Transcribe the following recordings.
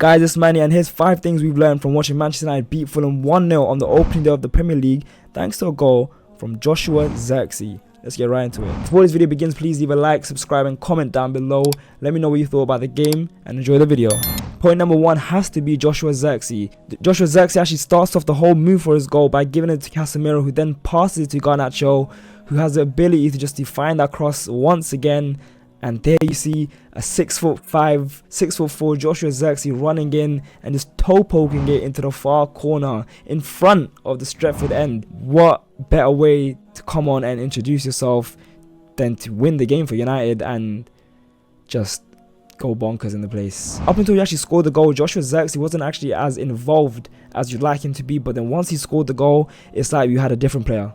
Guys, it's Manny, and here's 5 things we've learned from watching Manchester United beat Fulham 1-0 on the opening day of the Premier League thanks to a goal from Joshua ZIRKZEE. Let's get right into it. Before this video begins, please leave a like, subscribe and comment down below. Let me know what you thought about the game and enjoy the video. Point number 1 has to be Joshua ZIRKZEE. Joshua ZIRKZEE actually starts off the whole move for his goal by giving it to Casemiro, who then passes it to Garnacho, who has the ability to just define that cross once again. And there you see a 6'5", 6'4" Joshua ZIRKZEE running in and just toe poking it into the far corner in front of the Stretford end. What better way to come on and introduce yourself than to win the game for United and just go bonkers in the place. Up until he actually scored the goal, Joshua ZIRKZEE wasn't actually as involved as you'd like him to be, but then once he scored the goal, it's like you had a different player.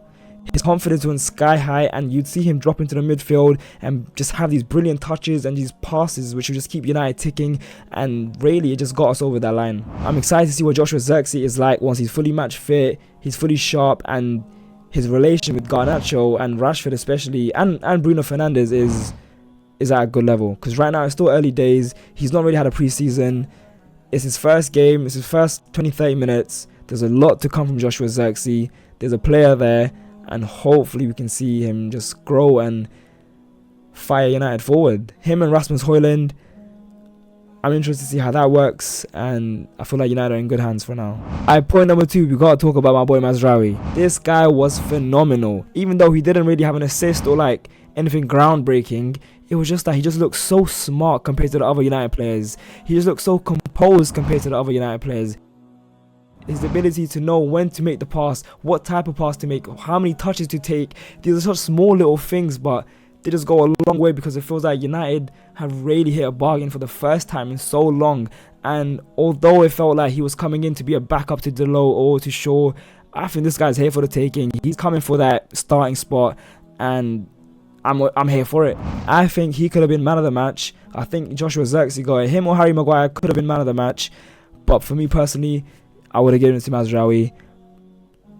His confidence went sky high, and you'd see him drop into the midfield and just have these brilliant touches and these passes which would just keep United ticking, and really it just got us over that line. I'm excited to see what Joshua ZIRKZEE is like once he's fully match fit, he's fully sharp, and his relation with Garnacho and Rashford especially and Bruno Fernandes is at a good level, because right now it's still early days. He's not really had a pre-season. It's his first game, it's his first 20-30 minutes. There's a lot to come from Joshua ZIRKZEE. There's a player there, and hopefully we can see him just grow and fire United forward. Him and Rasmus Højlund, I'm interested to see how that works, and I feel like United are in good hands for now. Point number 2, we gotta talk about my boy Mazraoui. This guy was phenomenal. Even though he didn't really have an assist or like anything groundbreaking, it was just that he just looked so smart compared to the other United players. He just looked so composed compared to the other United players. His ability to know when to make the pass, what type of pass to make, how many touches to take. These are such small little things, but they just go a long way, because it feels like United have really hit a bargain for the first time in so long. And although it felt like he was coming in to be a backup to Delo or to Shaw, I think this guy's here for the taking. He's coming for that starting spot, and I'm here for it. I think he could have been man of the match. I think Joshua ZIRKZEE got it. Him or Harry Maguire could have been man of the match, but for me personally, I would have given it to Mazraoui,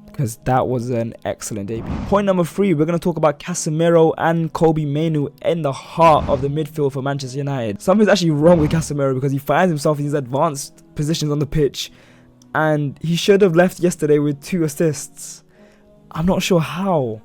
because that was an excellent debut. Point number 3, we're going to talk about Casemiro and Kobbie Mainoo in the heart of the midfield for Manchester United. Something's actually wrong with Casemiro, because he finds himself in these advanced positions on the pitch, and he should have left yesterday with 2 assists. I'm not sure how,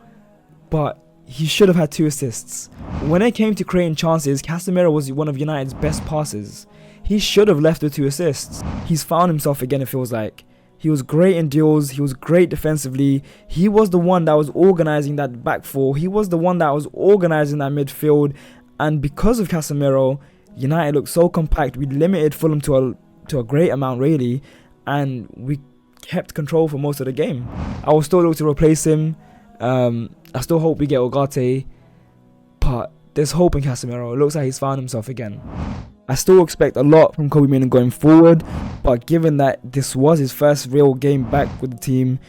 but he should have had 2 assists. When it came to creating chances, Casemiro was one of United's best passers. He should have left with 2 assists. He's found himself again, it feels like. He was great in duels. He was great defensively. He was the one that was organising that back four. He was the one that was organising that midfield. And because of Casemiro, United looked so compact. We limited Fulham to a great amount, really. And we kept control for most of the game. I will still look to replace him. I still hope we get Ugarte. But there's hope in Casemiro. It looks like he's found himself again. I still expect a lot from Kobbie Mainoo going forward, but given that this was his first real game back with the team,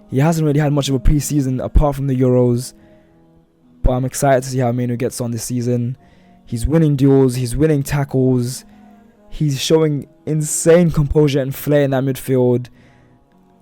he hasn't really had much of a pre-season apart from the Euros. But I'm excited to see how Mainoo gets on this season. He's winning duels, he's winning tackles, he's showing insane composure and flair in that midfield,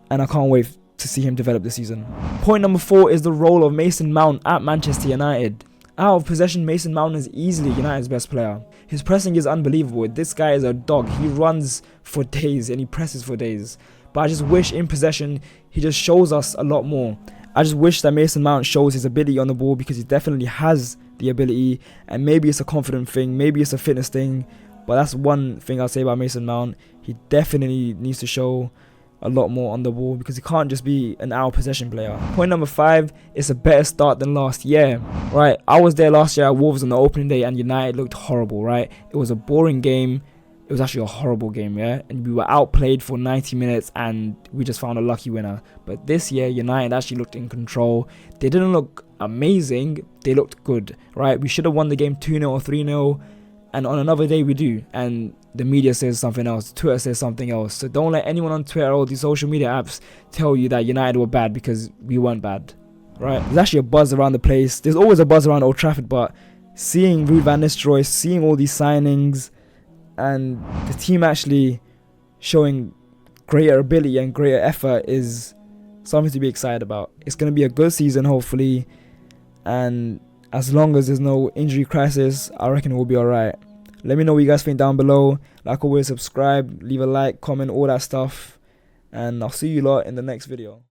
and I can't wait to see him develop this season. Point number 4 is the role of Mason Mount at Manchester United. Out of possession, Mason Mount is easily United's best player. His pressing is unbelievable. This guy is a dog. He runs for days and he presses for days. But I just wish in possession, he just shows us a lot more. I just wish that Mason Mount shows his ability on the ball, because he definitely has the ability. And maybe it's a confident thing. Maybe it's a fitness thing. But that's one thing I'll say about Mason Mount. He definitely needs to show a lot more on the ball, because he can't just be an out possession player. Point number 5 is a better start than last year. Right, I was there last year at Wolves on the opening day, and United looked horrible, right? It was a boring game. It was actually a horrible game, yeah? And we were outplayed for 90 minutes, and we just found a lucky winner. But this year, United actually looked in control. They didn't look amazing. They looked good, right? We should have won the game 2-0 or 3-0. And on another day we do, and the media says something else, Twitter says something else. So don't let anyone on Twitter or these social media apps tell you that United were bad, because we weren't bad, right? There's actually a buzz around the place. There's always a buzz around Old Trafford, but seeing Ruud van Nistelrooy, seeing all these signings, and the team actually showing greater ability and greater effort is something to be excited about. It's going to be a good season, hopefully, and as long as there's no injury crisis, I reckon we'll be alright. Let me know what you guys think down below. Like always, subscribe, leave a like, comment, all that stuff. And I'll see you lot in the next video.